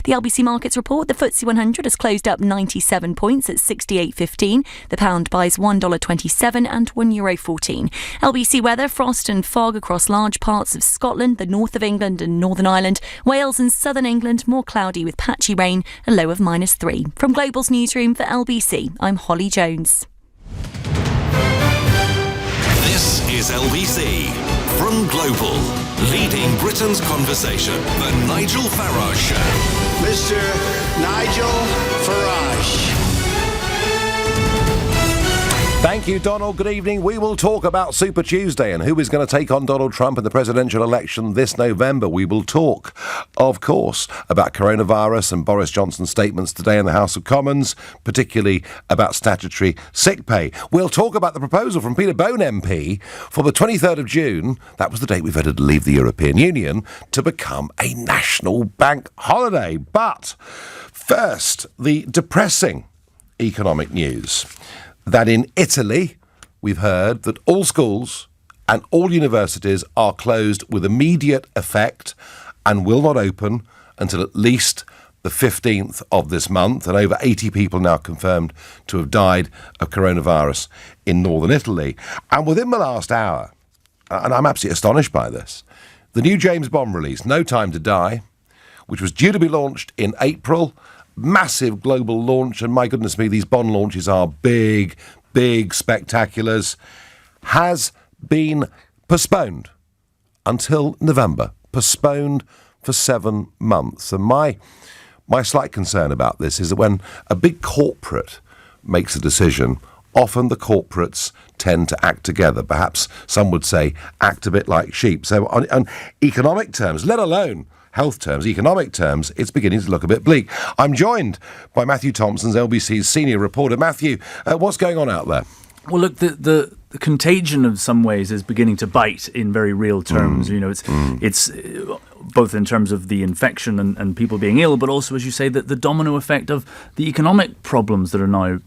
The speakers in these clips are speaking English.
The LBC Markets report, the FTSE 100 has closed up 97 points at 68.15. The pound buys $1.27 and €1.14. LBC weather, frost and fog across large parts of Scotland, the north of England and Northern Ireland. Wales and southern England, more cloudy with patchy rain, a low of -3. From Global's newsroom for LBC, I'm Holly Jones. This is LBC from Global, leading Britain's conversation. The Nigel Farage Show. Mr. Nigel Farage. Thank you, Donald. Good evening. We will talk about Super Tuesday and who is going to take on Donald Trump in the presidential election this November. We will talk, of course, about coronavirus and Boris Johnson's statements today in the House of Commons, particularly about statutory sick pay. We'll talk about the proposal from Peter Bone MP for the 23rd of June, that was the date we voted to leave the European Union, to become a national bank holiday. But first, the depressing economic news. That in Italy, we've heard that all schools and all universities are closed with immediate effect and will not open until at least the 15th of this month. And over 80 people now confirmed to have died of coronavirus in northern Italy. And within the last hour, and I'm absolutely astonished by this, the new James Bond release, No Time to Die, which was due to be launched in April, massive global launch, and my goodness me, these Bond launches are big spectaculars, has been postponed until November, postponed for 7 months. And my slight concern about this is that when a big corporate makes a decision, often the corporates tend to act together. Perhaps some would say act a bit like sheep. So on economic terms, let alone health terms, economic terms, it's beginning to look a bit bleak. I'm joined by Matthew Thompson's LBC's senior reporter. Matthew, what's going on out there? Well, look, the contagion of some ways is beginning to bite in very real terms. You know, it's both in terms of the infection and people being ill, but also, as you say, the domino effect of the economic problems that are now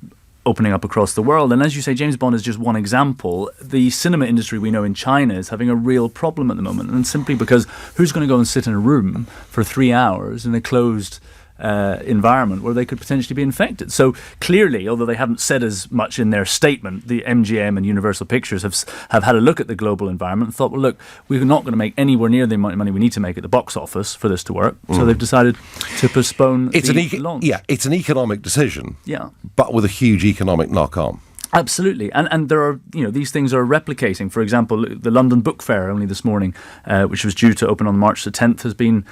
opening up across the world. And as you say, James Bond is just one example. The cinema industry we know in China is having a real problem at the moment, and simply because who's going to go and sit in a room for 3 hours in a closed environment where they could potentially be infected? So clearly, although they haven't said as much in their statement, the MGM and Universal Pictures have had a look at the global environment and thought, well, look, we're not going to make anywhere near the amount of money we need to make at the box office for this to work. So they've decided to postpone the launch. Yeah, it's an economic decision, yeah, but with a huge economic knock-on. Absolutely. And there are, these things are replicating. For example, the London Book Fair only this morning, which was due to open on March the 10th, has been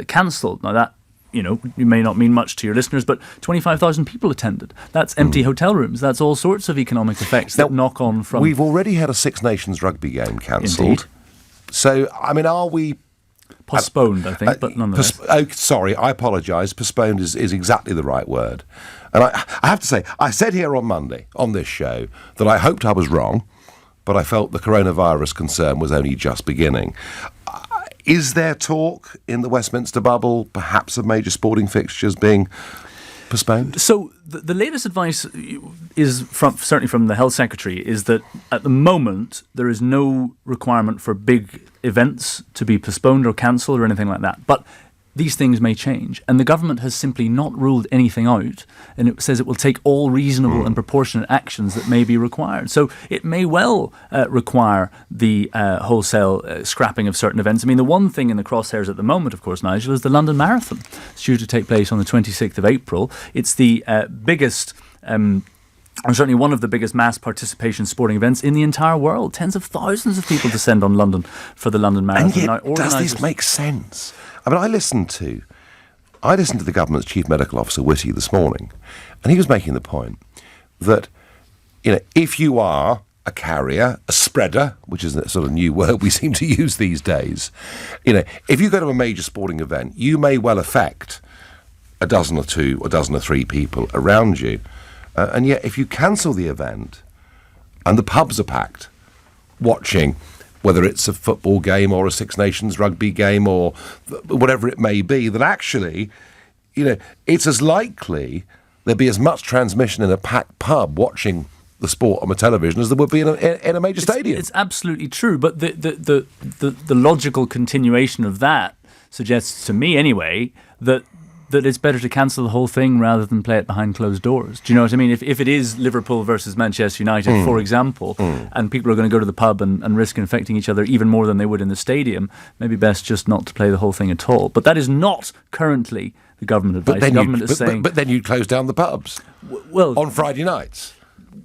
cancelled. Now that, you may not mean much to your listeners, but 25,000 people attended. That's empty hotel rooms. That's all sorts of economic effects that knock on from... We've already had a Six Nations rugby game cancelled. Indeed. So, I mean, are we... Postponed, I think, but nonetheless. Sorry, I apologise. Postponed is exactly the right word. And I have to say, I said here on Monday, on this show, that I hoped I was wrong, but I felt the coronavirus concern was only just beginning. Is there talk in the Westminster bubble, perhaps, of major sporting fixtures being postponed? So the latest advice is certainly from the Health Secretary, is that at the moment there is no requirement for big events to be postponed or cancelled or anything like that. But these things may change, and the government has simply not ruled anything out, and it says it will take all reasonable and proportionate actions that may be required. So it may well require the wholesale scrapping of certain events. I mean, the one thing in the crosshairs at the moment, of course, Nigel, is the London Marathon. It's due to take place on the 26th of April. It's the biggest... and certainly one of the biggest mass participation sporting events in the entire world. Tens of thousands of people descend on London for the London Marathon. And yet, does this make sense? I mean, I listened to the government's chief medical officer, Whitty, this morning, and he was making the point that, if you are a carrier, a spreader, which is a sort of new word we seem to use these days, if you go to a major sporting event, you may well affect a dozen or two, a dozen or three people around you. And yet, if you cancel the event and the pubs are packed, watching, whether it's a football game or a Six Nations rugby game or whatever it may be, that actually, it's as likely there'd be as much transmission in a packed pub watching the sport on the television as there would be in a major stadium. It's absolutely true, but the logical continuation of that suggests to me, anyway, that that it's better to cancel the whole thing rather than play it behind closed doors. Do you know what I mean? If it is Liverpool versus Manchester United, for example, and people are going to go to the pub and risk infecting each other even more than they would in the stadium, maybe best just not to play the whole thing at all. But that is not currently the government advice. The government is saying... But then you'd close down the pubs on Friday nights.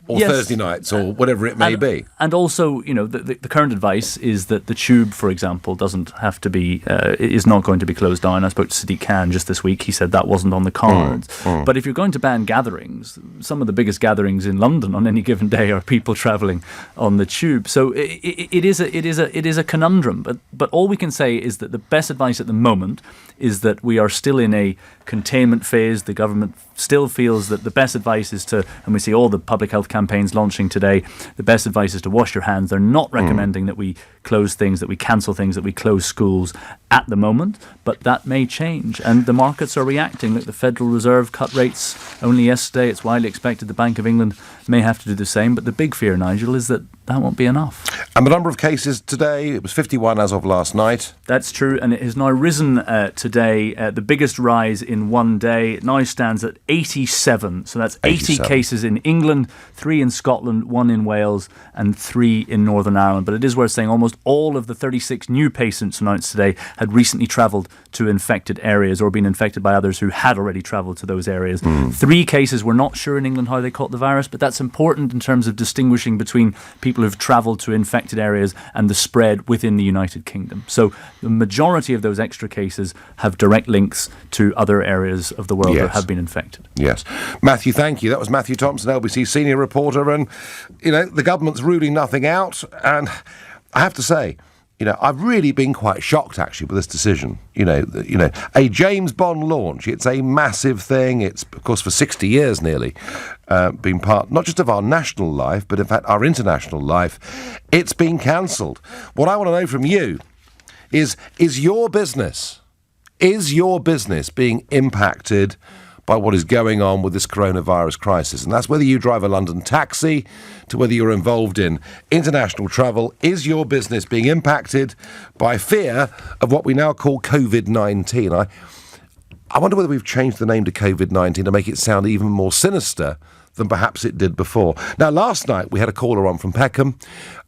Or yes, Thursday nights, or whatever it may be. And also, the current advice is that the tube, for example, doesn't have to be, is not going to be closed down. I spoke to Sadiq Khan just this week. He said that wasn't on the cards. But if you're going to ban gatherings, some of the biggest gatherings in London on any given day are people travelling on the tube. So it is a conundrum. But all we can say is that the best advice at the moment is that we are still in a containment phase. The government still feels that the best advice is to, and we see all the public health campaigns launching today, the best advice is to wash your hands. They're not recommending that we close things, that we cancel things, that we close schools at the moment, but that may change. And the markets are reacting. Look, the Federal Reserve cut rates only yesterday. It's widely expected the Bank of England may have to do the same. But the big fear, Nigel, is that won't be enough. And the number of cases today, it was 51 as of last night. That's true, and it has now risen today, the biggest rise in one day. It now stands at 87. So that's 80 cases in England, 3 in Scotland, 1 in Wales, and 3 in Northern Ireland. But it is worth saying almost all of the 36 new patients announced today had recently travelled to infected areas or been infected by others who had already travelled to those areas. 3 cases, we're not sure in England how they caught the virus, but that's important in terms of distinguishing between people who've travelled to infected areas and the spread within the United Kingdom. So the majority of those extra cases have direct links to other areas of the world that have been infected. Yes. Matthew, thank you. That was Matthew Thompson, LBC senior reporter. And, the government's ruling nothing out. And I have to say, I've really been quite shocked, actually, with this decision. A James Bond launch, it's a massive thing. It's, of course, for 60 years nearly, been part not just of our national life, but in fact our international life. It's been cancelled. What I want to know from you is your business being impacted by what is going on with this coronavirus crisis? And that's whether you drive a London taxi to whether you're involved in international travel. Is your business being impacted by fear of what we now call COVID-19? I wonder whether we've changed the name to COVID-19 to make it sound even more sinister than perhaps it did before. Now, last night we had a caller on from Peckham,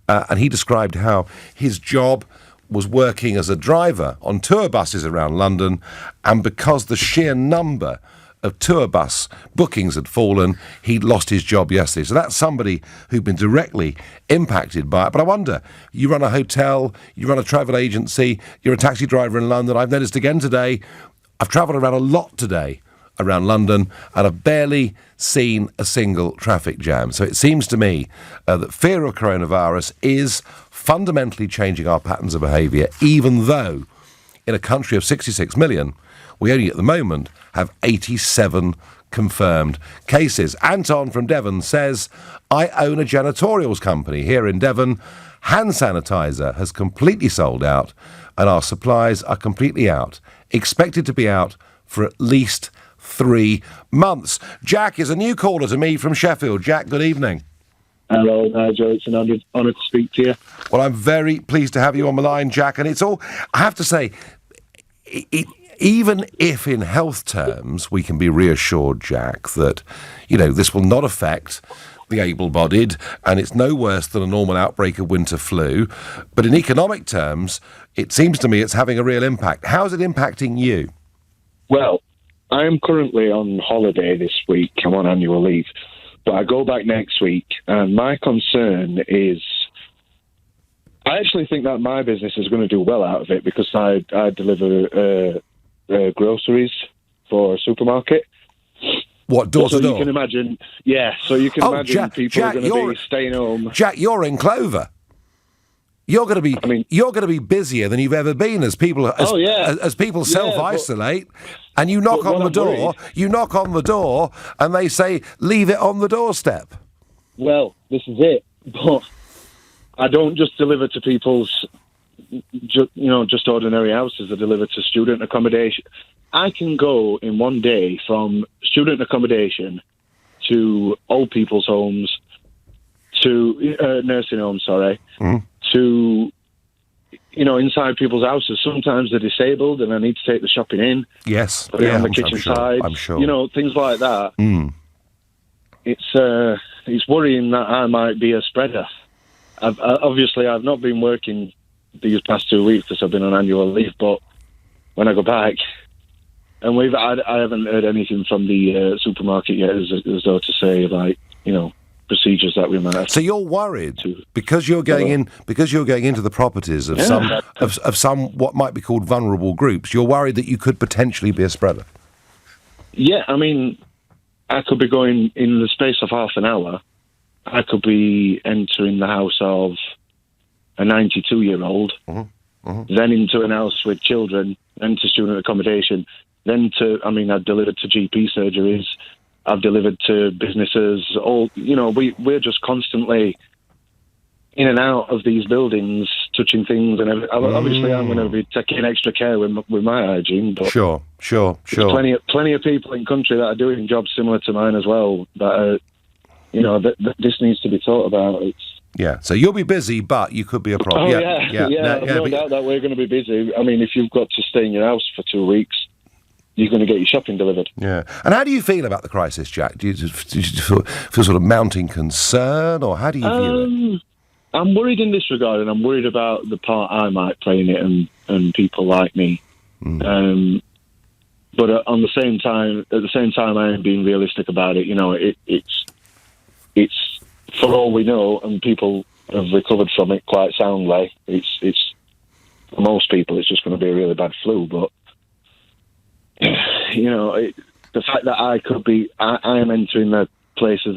and he described how his job was working as a driver on tour buses around London, and because the sheer number of tour bus bookings had fallen, he'd lost his job yesterday. So that's somebody who'd been directly impacted by it. But I wonder, you run a hotel, you run a travel agency, you're a taxi driver in London. I've noticed again today, I've travelled around a lot today around London, and I've barely seen a single traffic jam. So it seems to me that fear of coronavirus is fundamentally changing our patterns of behaviour, even though in a country of 66 million, we only at the moment have 87 confirmed cases. Anton from Devon says, I own a janitorials company here in Devon. Hand sanitizer has completely sold out and our supplies are completely out. Expected to be out for at least 3 months. Jack is a new caller to me from Sheffield. Jack, good evening. Hello, Nigel. It's an honour to speak to you. Well, I'm very pleased to have you on the line, Jack. And it's all, I have to say, even if in health terms we can be reassured, Jack, that, this will not affect the able-bodied and it's no worse than a normal outbreak of winter flu, but in economic terms, it seems to me it's having a real impact. How is it impacting you? Well, I am currently on holiday this week. I'm on annual leave, but I go back next week, and my concern is I actually think that my business is going to do well out of it because I deliver groceries for a supermarket. What, door to door? So you can imagine, imagine people are going to be staying home. Jack, you're in Clover. You're going to be busier than you've ever been as people self-isolate, and you knock on the door. You knock on the door, and they say, "Leave it on the doorstep." Well, this is it, but I don't just deliver to people's, just ordinary houses. I deliver to student accommodation. I can go in one day from student accommodation to old people's homes, to nursing homes, to inside people's houses. Sometimes they're disabled and I need to take the shopping in. Yes. Put it on the kitchen side. I'm sure. Things like that. It's worrying that I might be a spreader. Obviously, I've not been working these past 2 weeks because I've been on annual leave, but when I go back, and I haven't heard anything from the supermarket yet, as though to say, procedures that we might have. So you're worried because you're going into the properties of some what might be called vulnerable groups. You're worried that you could potentially be a spreader. Yeah, I mean, I could be going in the space of half an hour. I could be entering the house of a 92-year-old, then into an house with children, then to student accommodation, then I've delivered to GP surgeries. I've delivered to businesses. We're just constantly in and out of these buildings, touching things, and obviously I'm going to be taking extra care with my hygiene. But sure. There's plenty of people in country that are doing jobs similar to mine as well. That this needs to be thought about. So you'll be busy, but you could be a problem. No doubt that we're going to be busy. I mean, if you've got to stay in your house for 2 weeks, you're going to get your shopping delivered. Yeah. And how do you feel about the crisis, Jack? Do you feel sort of mounting concern, or how do you view it? I'm worried in this regard, and I'm worried about the part I might play in it and people like me. But at the same time, I am being realistic about it. It's for all we know, and people have recovered from it quite soundly. It's for most people, it's just going to be a really bad flu, but. The fact that I am entering the places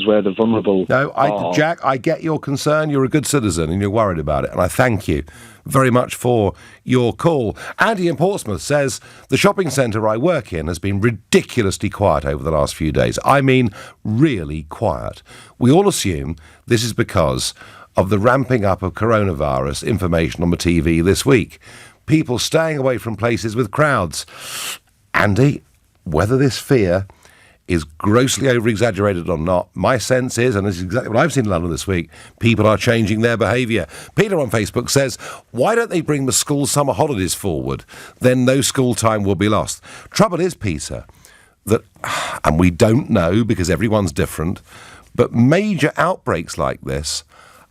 where the vulnerable are. Jack, I get your concern. You're a good citizen and you're worried about it. And I thank you very much for your call. Andy in Portsmouth says, the shopping centre I work in has been ridiculously quiet over the last few days. I mean, really quiet. We all assume this is because of the ramping up of coronavirus information on the TV this week. People staying away from places with crowds. Andy, whether this fear is grossly over-exaggerated or not, my sense is, and this is exactly what I've seen in London this week, people are changing their behaviour. Peter on Facebook says, why don't they bring the school summer holidays forward? Then no school time will be lost. Trouble is, Peter, that, and we don't know because everyone's different, but major outbreaks like this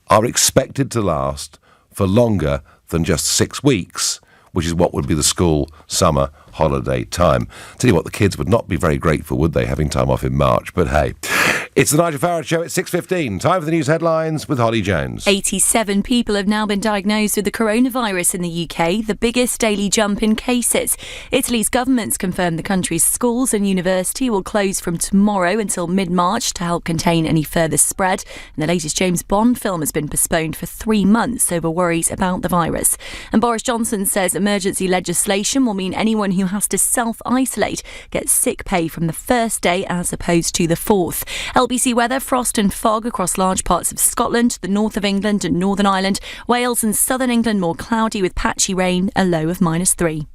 are expected to last for longer than just 6 weeks, which is what would be the school summer holiday time. Tell you what, the kids would not be very grateful, would they, having time off in March? But hey, it's the Nigel Farage Show at 6:15. Time for the news headlines with Holly Jones. 87 people have now been diagnosed with the coronavirus in the UK, the biggest daily jump in cases. Italy's government's confirmed the country's schools and university will close from tomorrow until mid-March to help contain any further spread. And the latest James Bond film has been postponed for 3 months over worries about the virus. And Boris Johnson says emergency legislation will mean anyone who has to self-isolate gets sick pay from the first day as opposed to the fourth. LBC weather, frost and fog across large parts of Scotland, the north of England and Northern Ireland. Wales and southern England more cloudy with patchy rain, a low of -3.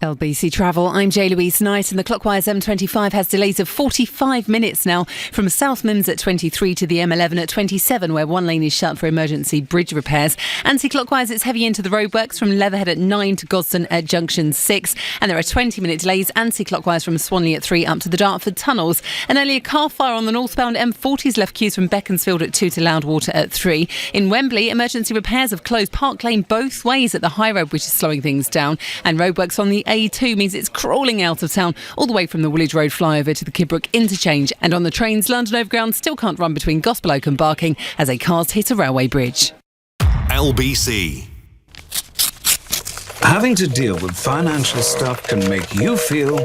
LBC Travel, I'm Louise Knight, and the Clockwise M25 has delays of 45 minutes now from South Mims at 23 to the M11 at 27, where one lane is shut for emergency bridge repairs. Anti-clockwise, it's heavy into the roadworks from Leatherhead at 9 to Gosden at junction 6, and there are 20-minute delays anti-clockwise from Swanley at 3 up to the Dartford tunnels. An earlier car fire on the northbound M40's left queues from Beaconsfield at 2 to Loudwater at 3. In Wembley, emergency repairs have closed Park Lane both ways at the High Road, which is slowing things down, and roadworks on the A2 means it's crawling out of town all the way from the Woolwich Road flyover to the Kidbrooke interchange. And on the trains, London Overground still can't run between Gospel Oak and Barking as a car's hit a railway bridge. LBC. Having to deal with financial stuff can make you feel...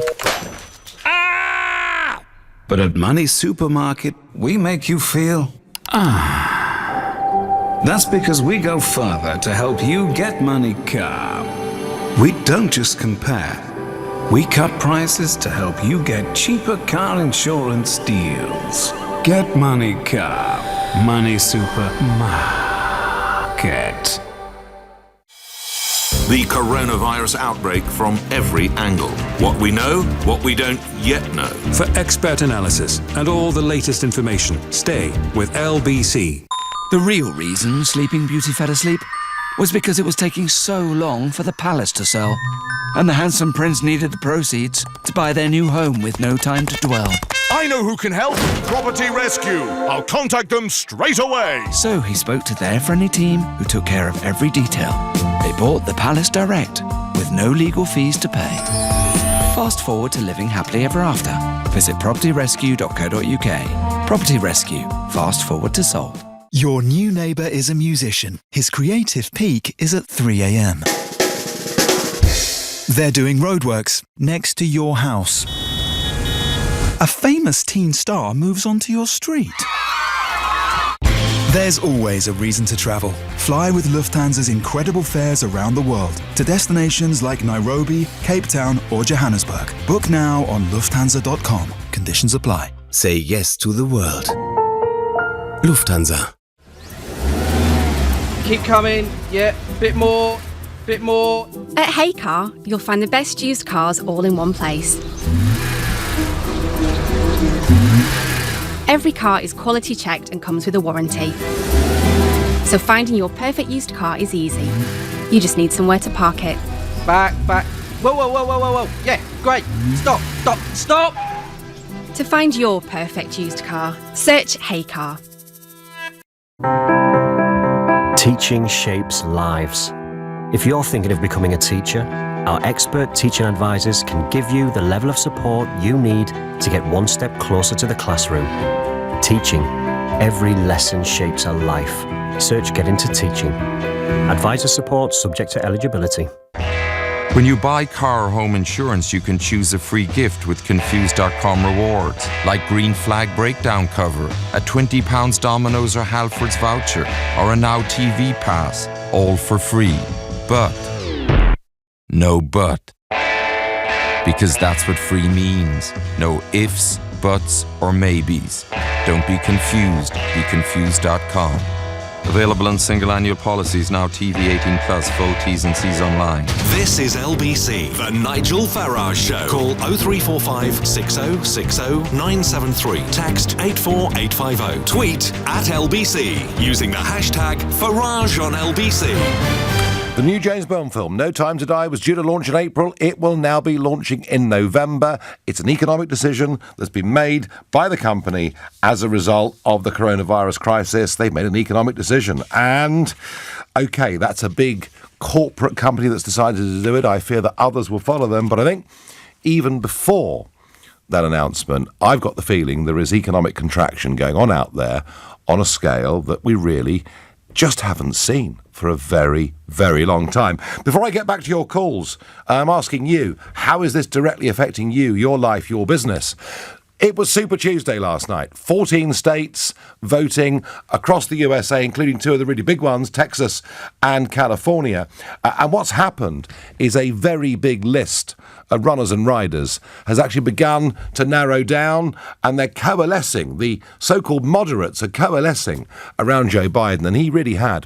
Ah! But at Money Supermarket, we make you feel... Ah! That's because we go further to help you get money calm. We don't just compare. We cut prices to help you get cheaper car insurance deals. Get money calm. Money Supermarket. The coronavirus outbreak from every angle. What we know, what we don't yet know. For expert analysis and all the latest information, stay with LBC. The real reason Sleeping Beauty fell asleep was because it was taking so long for the palace to sell. And the handsome prince needed the proceeds to buy their new home with no time to dwell. I know who can help. Property Rescue. I'll contact them straight away. So he spoke to their friendly team who took care of every detail. They bought the palace direct with no legal fees to pay. Fast forward to living happily ever after. Visit propertyrescue.co.uk. Property Rescue. Fast forward to sold. Your new neighbour is a musician. His creative peak is at 3 a.m. They're doing roadworks next to your house. A famous teen star moves onto your street. There's always a reason to travel. Fly with Lufthansa's incredible fares around the world to destinations like Nairobi, Cape Town or Johannesburg. Book now on Lufthansa.com. Conditions apply. Say yes to the world. Lufthansa. Keep coming. Yeah, bit more. At Hey Car, you'll find the best used cars all in one place. Every car is quality checked and comes with a warranty. So finding your perfect used car is easy. You just need somewhere to park it. Back. Whoa. Yeah, great. Stop. To find your perfect used car, search Hey Car. Teaching shapes lives. If you're thinking of becoming a teacher, our expert teaching advisors can give you the level of support you need to get one step closer to the classroom. Teaching. Every lesson shapes a life. Search Get Into Teaching. Advisor support subject to eligibility. When you buy car or home insurance, you can choose a free gift with Confused.com rewards, like Green Flag breakdown cover, a £20 Domino's or Halford's voucher, or a Now TV pass, all for free. But, no but. Because that's what free means. No ifs, buts, or maybes. Don't be confused. Be Confused.com. Available on single annual policies, Now TV 18+, full T's and C's online. This is LBC, the Nigel Farage Show. Call 0345 6060 973. Text 84850. Tweet at LBC using the hashtag Farage on LBC. The new James Bond film, No Time to Die, was due to launch in April. It will now be launching in November. It's an economic decision that's been made by the company as a result of the coronavirus crisis. They've made an economic decision. And, OK, that's a big corporate company that's decided to do it. I fear that others will follow them. But I think even before that announcement, I've got the feeling there is economic contraction going on out there on a scale that we really just haven't seen for a very, very long time. Before I get back to your calls, I'm asking you, how is this directly affecting you, your life, your business? It was Super Tuesday last night. 14 states voting across the USA, including two of the really big ones, Texas and California. And what's happened is a very big list of runners and riders has actually begun to narrow down, and they're coalescing. The so-called moderates are coalescing around Joe Biden, and he really had,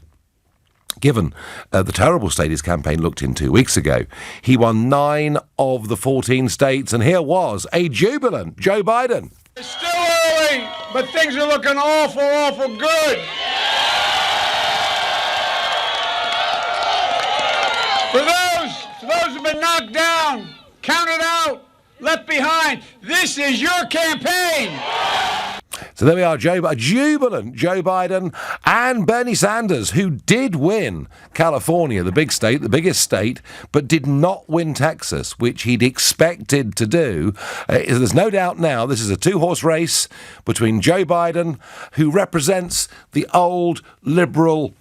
given the terrible state his campaign looked in 2 weeks ago, he won 9 of the 14 states, and here was a jubilant Joe Biden. It's still early, but things are looking awful good. For those who've been knocked down, counted out, left behind, this is your campaign. So there we are, a jubilant Joe Biden and Bernie Sanders, who did win California, the big state, the biggest state, but did not win Texas, which he'd expected to do. There's no doubt now this is a two-horse race between Joe Biden, who represents the old liberal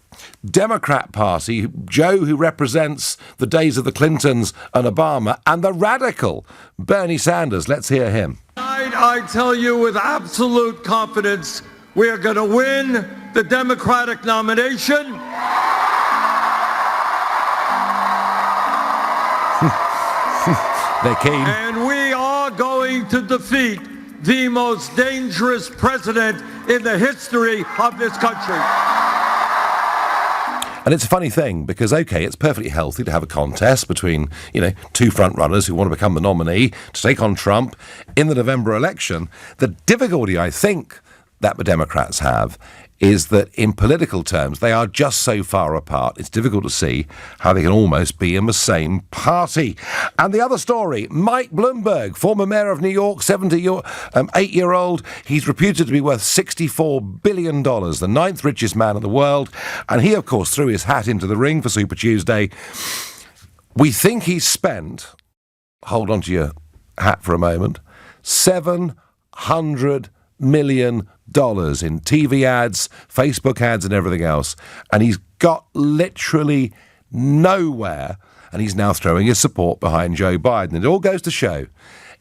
Democrat Party, Joe, who represents the days of the Clintons and Obama, and the radical Bernie Sanders. Let's hear him. I tell you with absolute confidence, we are going to win the Democratic nomination. They're keen. And we are going to defeat the most dangerous president in the history of this country. And it's a funny thing because, OK, it's perfectly healthy to have a contest between, two front runners who want to become the nominee to take on Trump in the November election. The difficulty, I think, that the Democrats have is that in political terms, they are just so far apart, it's difficult to see how they can almost be in the same party. And the other story, Mike Bloomberg, former mayor of New York, 78-year-old, he's reputed to be worth $64 billion, the ninth richest man in the world. And he, of course, threw his hat into the ring for Super Tuesday. We think he's spent, hold on to your hat for a moment, $700 million in TV ads, Facebook ads and everything else. And he's got literally nowhere, and he's now throwing his support behind Joe Biden. It all goes to show,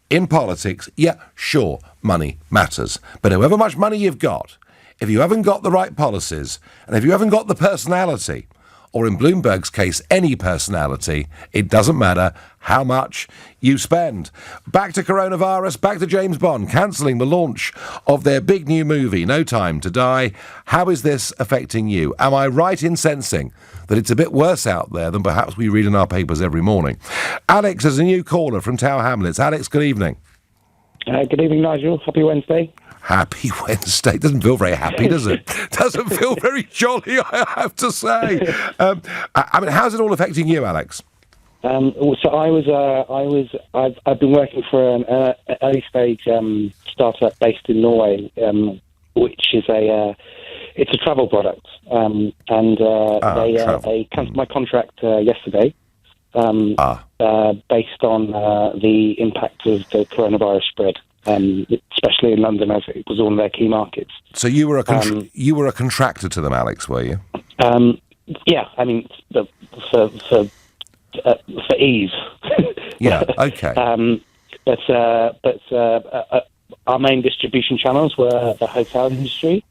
in politics, yeah, sure, money matters. But however much money you've got, if you haven't got the right policies, and if you haven't got the personality, or in Bloomberg's case, any personality, it doesn't matter how much you spend. Back to coronavirus, back to James Bond, cancelling the launch of their big new movie, No Time to Die. How is this affecting you? Am I right in sensing that it's a bit worse out there than perhaps we read in our papers every morning? Alex is a new caller from Tower Hamlets. Alex, good evening. Good evening, Nigel. Happy Wednesday. Happy Wednesday. Doesn't feel very happy, does it? Doesn't feel very jolly, I have to say. I mean, how's it all affecting you, Alex? So I've been working for an early stage startup based in Norway, which is it's a travel product, and they cancelled my contract yesterday. Based on the impact of the coronavirus spread. Especially in London, as it was one of their key markets. So you were a contractor to them, Alex, were you? Yeah, I mean, for ease. Yeah. Okay. But our main distribution channels were the hotel industry,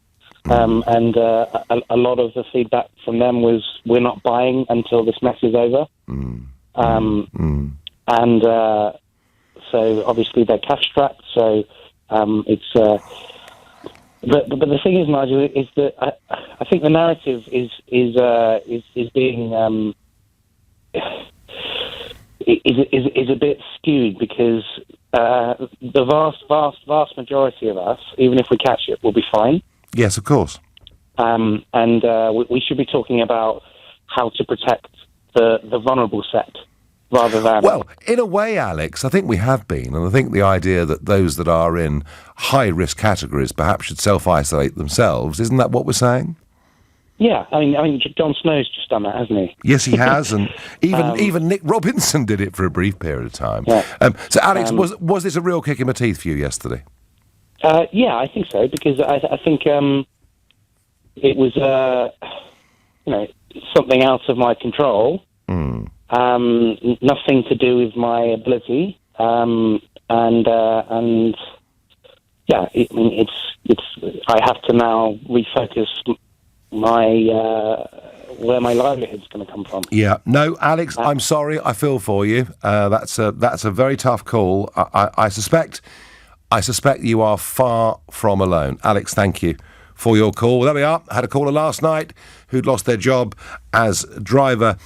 and a lot of the feedback from them was, "We're not buying until this mess is over." And so obviously they're cash strapped. So it's. But the thing is, Nigel, is that I think the narrative is being is a bit skewed, because the vast majority of us, even if we catch it, will be fine. Yes, of course. And we should be talking about how to protect the vulnerable set, rather than... Well, in a way, Alex, I think we have been, and I think the idea that those that are in high-risk categories perhaps should self-isolate themselves, isn't that what we're saying? Yeah, I mean, Jon Snow's just done that, hasn't he? Yes, he has, and even Nick Robinson did it for a brief period of time. Yeah. So, Alex, was this a real kick in the teeth for you yesterday? Yeah, I think so, because I think it was, something out of my control. Nothing to do with my ability, and yeah, it's. I have to now refocus where my livelihood's going to come from. Yeah, no, Alex, I'm sorry. I feel for you. That's a very tough call. I suspect you are far from alone. Alex, thank you for your call. Well, there we are. I had a caller last night who'd lost their job as driver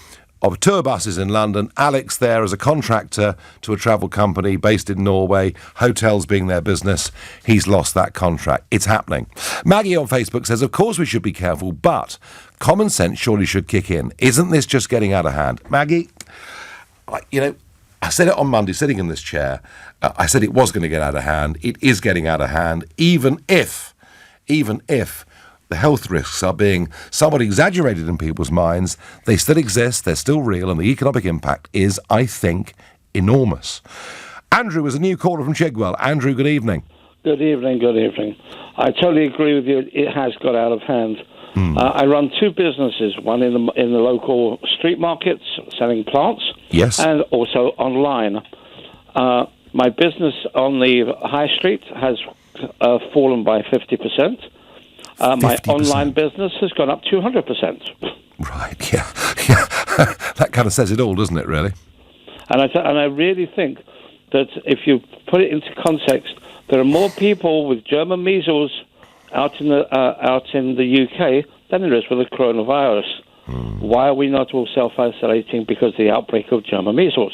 of tour buses in London. Alex there as a contractor to a travel company based in Norway, hotels being their business. He's lost that contract. It's happening. Maggie on Facebook says, of course we should be careful, but common sense surely should kick in. Isn't this just getting out of hand? Maggie, I said it on Monday, sitting in this chair. I said it was going to get out of hand. It is getting out of hand, even if the health risks are being somewhat exaggerated in people's minds. They still exist, they're still real, and the economic impact is, I think, enormous. Andrew is a new caller from Chigwell. Andrew, good evening. Good evening, good evening. I totally agree with you. It has got out of hand. I run two businesses, one in the local street markets, selling plants, yes, and also online. My business on the high street has fallen by 50%. My online business has gone up 200%. Right, yeah. That kind of says it all, doesn't it, really? And I really think that if you put it into context, there are more people with German measles out in the UK than there is with the coronavirus. Why are we not all self-isolating because of the outbreak of German measles?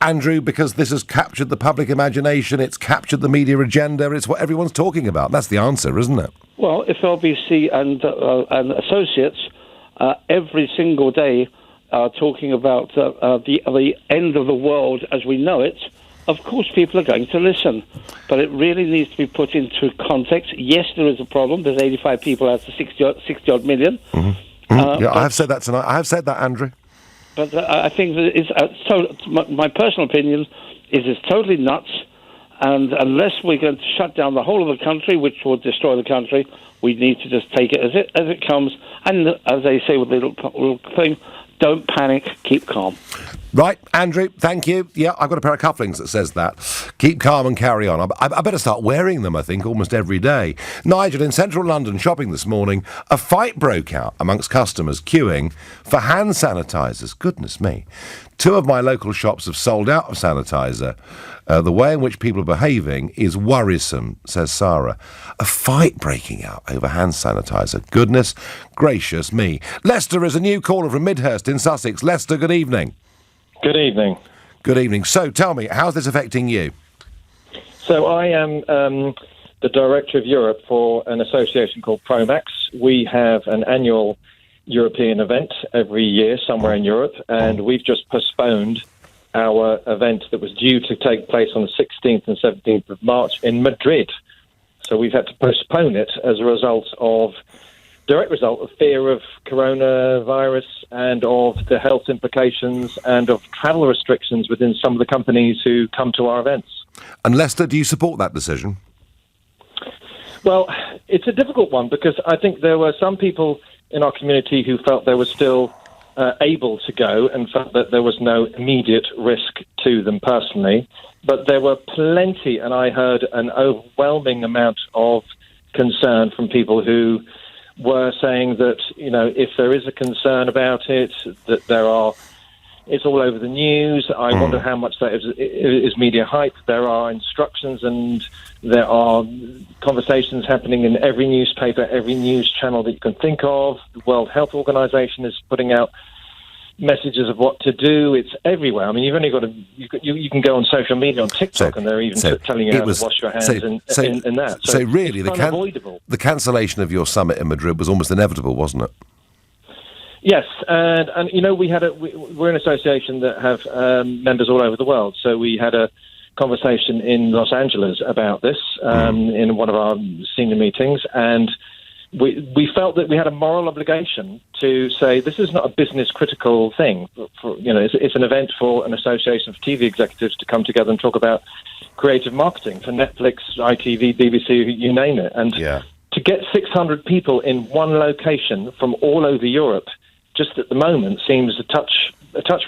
Andrew, because this has captured the public imagination, it's captured the media agenda, it's what everyone's talking about. That's the answer, isn't it? Well, if LBC and associates every single day are talking about the end of the world as we know it, of course people are going to listen. But it really needs to be put into context. Yes, there is a problem. There's 85 people out of 60-odd million. Yeah, I have said that tonight. I have said that, Andrew. But I think that my personal opinion is it's totally nuts. And unless we're going to shut down the whole of the country, which will destroy the country, we need to just take it as it comes. And as they say with the little thing, don't panic, keep calm. Right, Andrew, thank you. Yeah, I've got a pair of cufflinks that says that. Keep calm and carry on. I better start wearing them, I think, almost every day. Nigel, in central London shopping this morning, a fight broke out amongst customers queuing for hand sanitisers. Goodness me. 2 of my local shops have sold out of sanitiser. The way in which people are behaving is worrisome, says Sarah. A fight breaking out over hand sanitiser. Goodness gracious me. Lester is a new caller from Midhurst in Sussex. Lester, good evening. Good evening. Good evening. So, tell me, how's this affecting you? So, I am the Director of Europe for an association called Promax. We have an annual European event every year somewhere in Europe, and we've just postponed our event that was due to take place on the 16th and 17th of March in Madrid. So we've had to postpone it as a direct result of fear of coronavirus and of the health implications and of travel restrictions within some of the companies who come to our events. And Lester, do you support that decision? Well, it's a difficult one because I think there were some people in our community who felt they were still able to go and felt that there was no immediate risk to them personally. But there were plenty, and I heard an overwhelming amount of concern from people who were saying that, you know, if there is a concern about it, that it's all over the news. I wonder how much that is media hype. There are instructions and there are conversations happening in every newspaper, every news channel that you can think of. The World Health Organization is putting out messages of what to do. It's everywhere. I mean, you've only got to... You can go on social media, on TikTok, and they're even telling you how to wash your hands in that. So really, it's unavoidable. The cancellation of your summit in Madrid was almost inevitable, wasn't it? Yes, and you know, we're an association that have members all over the world. So we had a conversation in Los Angeles about this in one of our senior meetings, and we felt that we had a moral obligation to say this is not a business critical thing. It's an event for an association of TV executives to come together and talk about creative marketing for Netflix, ITV, BBC, you name it, and to get 600 people in one location from all over Europe just at the moment seems a touch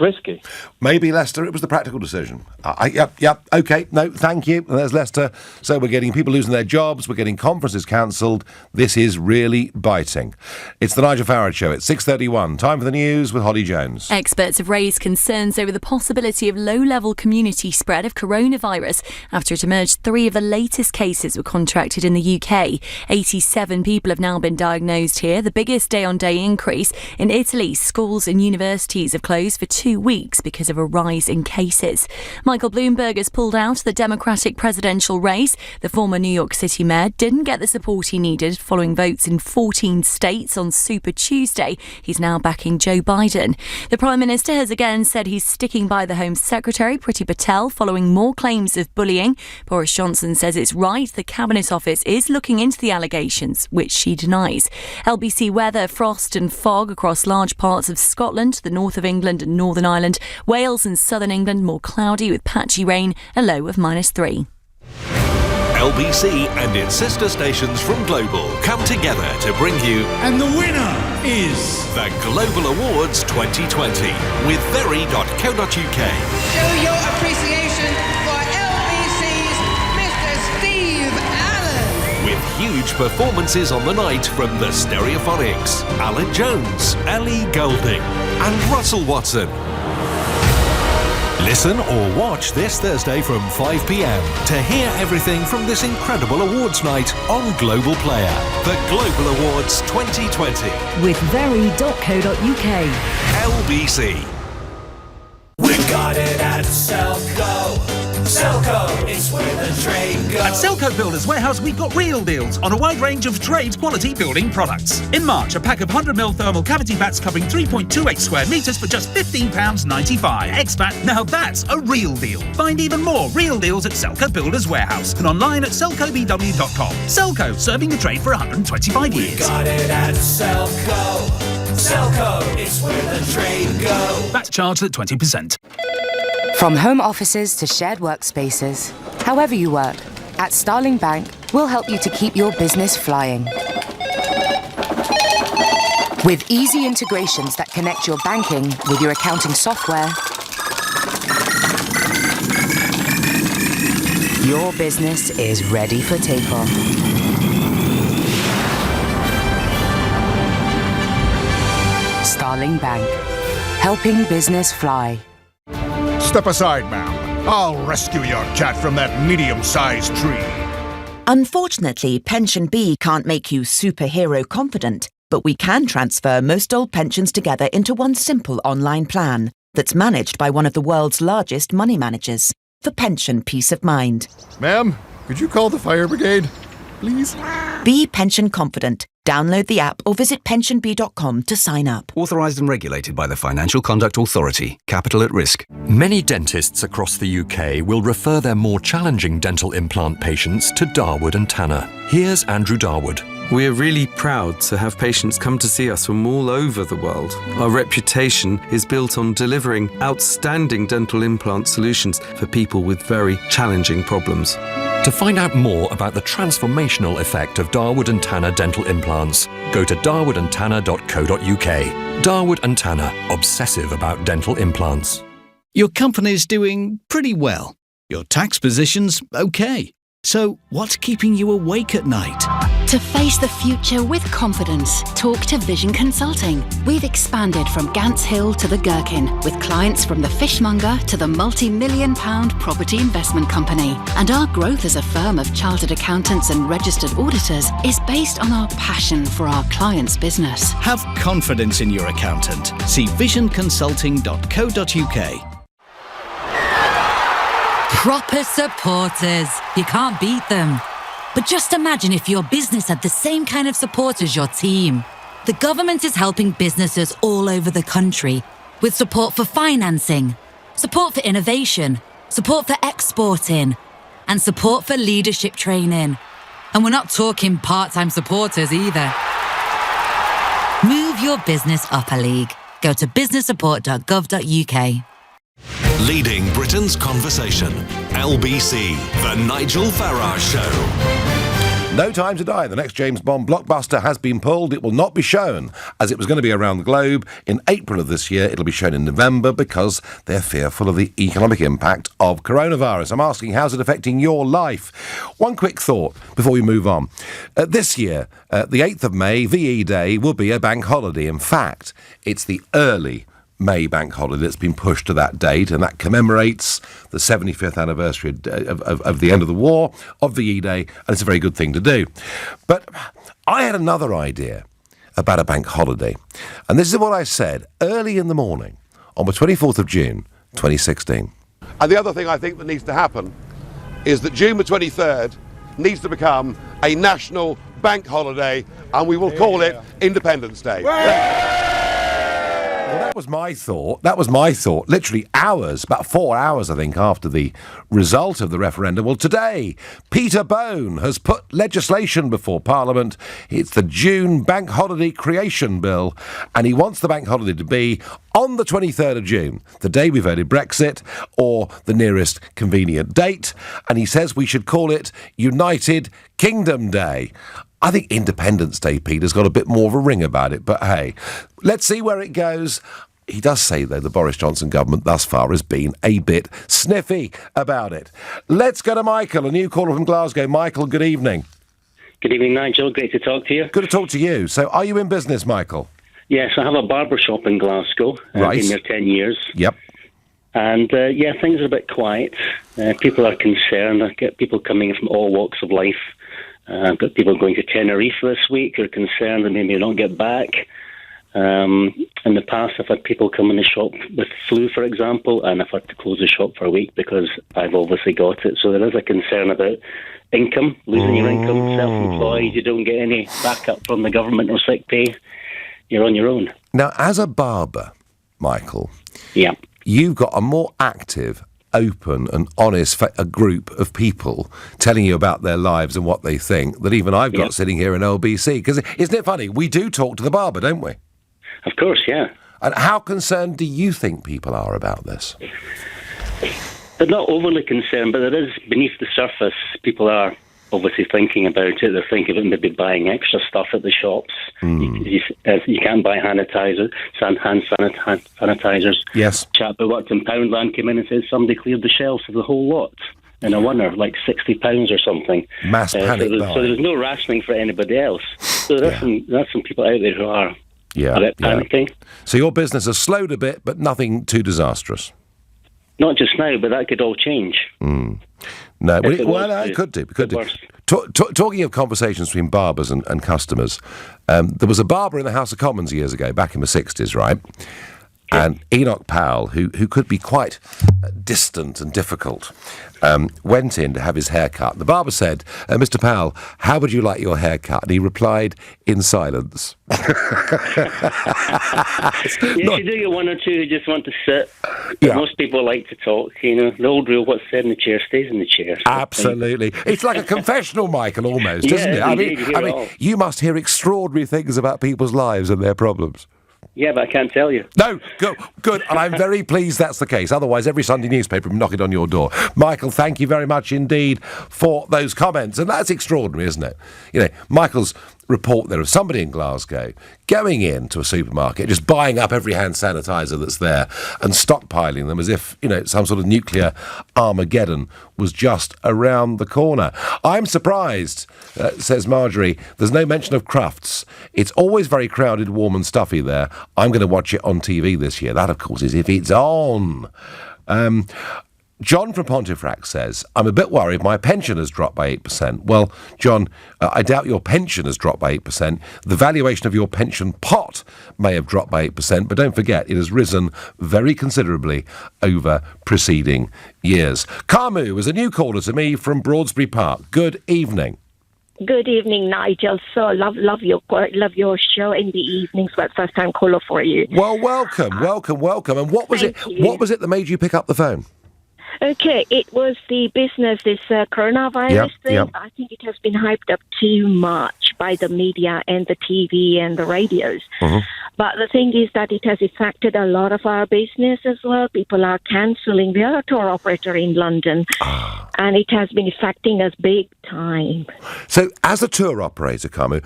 risky. Maybe, Lester, it was the practical decision. Yep, OK, no, thank you. And there's Lester. So we're getting people losing their jobs, we're getting conferences cancelled. This is really biting. It's the Nigel Farage Show at 6:31. Time for the news with Holly Jones. Experts have raised concerns over the possibility of low-level community spread of coronavirus after it emerged 3 of the latest cases were contracted in the UK. 87 people have now been diagnosed here, the biggest day-on-day increase. In Italy, schools and universities have closed for 2 weeks because of a rise in cases. Michael Bloomberg has pulled out of the Democratic presidential race. The former New York City mayor didn't get the support he needed following votes in 14 states on Super Tuesday. He's now backing Joe Biden. The Prime Minister has again said he's sticking by the Home Secretary, Priti Patel, following more claims of bullying. Boris Johnson says it's right the Cabinet Office is looking into the allegations, which she denies. LBC weather, frost and fog across large parts of Scotland, the north of England and Northern Ireland. Wales and southern England more cloudy with patchy rain, a low of -3. LBC and its sister stations from Global come together to bring you... And the winner is... the Global Awards 2020 with very.co.uk. Show your appreciation for LBC's Mr. Steve Allen. With huge performances on the night from the Stereophonics, Alan Jones, Ellie Goulding and Russell Watson. Listen or watch this Thursday from 5 p.m. to hear everything from this incredible awards night on Global Player. The Global Awards 2020. With very.co.uk. LBC. We're got it at Selco. Selco, it's where the trade goes. At Selco Builders Warehouse, we've got real deals on a wide range of trade quality building products. In March, a pack of 100ml thermal cavity bats covering 3.28 square metres for just £15.95. Expat, now that's a real deal. Find even more real deals at Selco Builders Warehouse and online at selcobw.com. Selco, serving the trade for 125 years. We got it at Selco. Selco, it's where the trade goes. VAT charged at 20%. From home offices to shared workspaces, however you work, at Starling Bank, we'll help you to keep your business flying. With easy integrations that connect your banking with your accounting software, your business is ready for takeoff. Starling Bank, helping business fly. Step aside, ma'am. I'll rescue your cat from that medium-sized tree. Unfortunately, Pension B can't make you superhero confident, but we can transfer most old pensions together into one simple online plan that's managed by one of the world's largest money managers for pension peace of mind. Ma'am, could you call the fire brigade, please? Be pension confident. Download the app or visit pensionbee.com to sign up. Authorised and regulated by the Financial Conduct Authority. Capital at risk. Many dentists across the UK will refer their more challenging dental implant patients to Darwood and Tanner. Here's Andrew Darwood. We're really proud to have patients come to see us from all over the world. Our reputation is built on delivering outstanding dental implant solutions for people with very challenging problems. To find out more about the transformational effect of Darwood and Tanner dental implants, go to darwoodandtanner.co.uk. Darwood and Tanner, obsessive about dental implants. Your company's doing pretty well. Your tax position's okay. So what's keeping you awake at night? To face the future with confidence, talk to Vision Consulting. We've expanded from Gants Hill to the Gherkin, with clients from the fishmonger to the multi-million-pound property investment company. And our growth as a firm of chartered accountants and registered auditors is based on our passion for our clients' business. Have confidence in your accountant. See visionconsulting.co.uk. Proper supporters. You can't beat them. But just imagine if your business had the same kind of support as your team. The government is helping businesses all over the country with support for financing, support for innovation, support for exporting, and support for leadership training. And we're not talking part-time supporters either. Move your business up a league. Go to businesssupport.gov.uk. Leading Britain's conversation. LBC, The Nigel Farage Show. No time to die. The next James Bond blockbuster has been pulled. It will not be shown, as it was going to be around the globe in April of this year. It'll be shown in November because they're fearful of the economic impact of coronavirus. I'm asking, how's it affecting your life? One quick thought before we move on. This year, the 8th of May, VE Day, will be a bank holiday. In fact, it's the early May bank holiday that's been pushed to that date, and that commemorates the 75th anniversary of the end of the war, of VE Day, and it's a very good thing to do. But I had another idea about a bank holiday, and this is what I said early in the morning on the 24th of June, 2016. And the other thing I think that needs to happen is that June the 23rd needs to become a national bank holiday, and we will call it Independence Day. Well, that was my thought. Literally hours, about 4 hours, I think, after the result of the referendum. Well, today, Peter Bone has put legislation before Parliament. It's the June Bank Holiday Creation Bill, and he wants the bank holiday to be on the 23rd of June, the day we voted Brexit, or the nearest convenient date. And he says we should call it United Kingdom Day. I think Independence Day, Peter's got a bit more of a ring about it, but hey, let's see where it goes. He does say, though, the Boris Johnson government thus far has been a bit sniffy about it. Let's go to Michael, a new caller from Glasgow. Michael, good evening. Good evening, Nigel. Great to talk to you. Good to talk to you. So are you in business, Michael? Yes, I have a barber shop in Glasgow. Right. I've been there 10 years. Yep. And, things are a bit quiet. People are concerned. I get people coming from all walks of life. I've got people going to Tenerife this week who are concerned that maybe they don't get back. In the past, I've had people come in the shop with flu, for example, and I've had to close the shop for a week because I've obviously got it. So there is a concern about income, losing your income, self-employed, you don't get any backup from the government or sick pay, you're on your own. Now, as a barber, Michael, yeah, you've got a more active, open and honest a group of people telling you about their lives and what they think that even I've got sitting here in LBC. Because isn't it funny? We do talk to the barber, don't we? Of course, yeah. And how concerned do you think people are about this? They're not overly concerned, but there is, beneath the surface, people are obviously thinking about it. They're thinking of maybe buying extra stuff at the shops. You can't buy hand sanitizers. Yes. Chap who worked in Poundland came in and said somebody cleared the shelves of the whole lot in a winner, like £60 or something. Mass panic buy. So there's no rationing for anybody else. So there's some people out there who are a bit panicking. So your business has slowed a bit, but nothing too disastrous. Not just now, but that could all change. No, it could do. Talking of conversations between barbers and customers, there was a barber in the House of Commons years ago, back in the 60s, right? And Enoch Powell, who could be quite distant and difficult, went in to have his hair cut. The barber said, Mr. Powell, how would you like your hair cut? And he replied in silence. You do get one or two who just want to sit. But most people like to talk. You know, the old rule, what's said in the chair stays in the chair. Absolutely. It's like a confessional, Michael, almost, isn't it? I mean, you must hear extraordinary things about people's lives and their problems. Yeah, but I can't tell you. No, good. And I'm very pleased that's the case. Otherwise, every Sunday newspaper would be knocking on your door. Michael, thank you very much indeed for those comments. And that's extraordinary, isn't it? You know, Michael's report there of somebody in Glasgow going into a supermarket, just buying up every hand sanitizer that's there and stockpiling them as if, you know, some sort of nuclear Armageddon was just around the corner. I'm surprised, says Marjorie, there's no mention of Crufts. It's always very crowded, warm and stuffy there. I'm going to watch it on TV this year. That, of course, is if it's on. John from Pontefract says, I'm a bit worried my pension has dropped by 8%. Well, John, I doubt your pension has dropped by 8%. The valuation of your pension pot may have dropped by 8%, but don't forget, it has risen very considerably over preceding years. Carmu is a new caller to me from Broadsbury Park. Good evening. Good evening, Nigel. So love your show in the evenings. But first time caller for you. Well, welcome. And what was What was it that made you pick up the phone? Okay, it was the business, this coronavirus thing. Yep. I think it has been hyped up too much by the media and the TV and the radios. Mm-hmm. But the thing is that it has affected a lot of our business as well. People are cancelling. We are a tour operator in London, and it has been affecting us big time. So, as a tour operator, Carmu,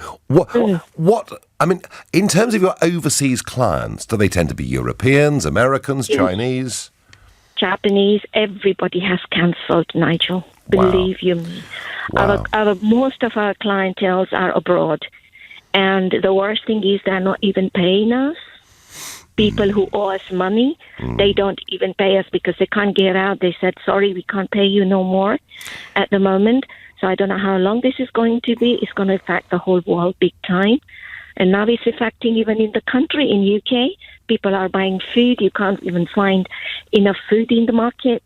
what? I mean, in terms of your overseas clients, do they tend to be Europeans, Americans, Chinese? Japanese, everybody has cancelled, Nigel. Believe you me. Wow. Most of our clienteles are abroad. And the worst thing is they're not even paying us. People who owe us money, they don't even pay us because they can't get out. They said, sorry, we can't pay you no more at the moment. So I don't know how long this is going to be. It's going to affect the whole world big time. And now it's affecting even in the country, in UK. People are buying food. You can't even find enough food in the market,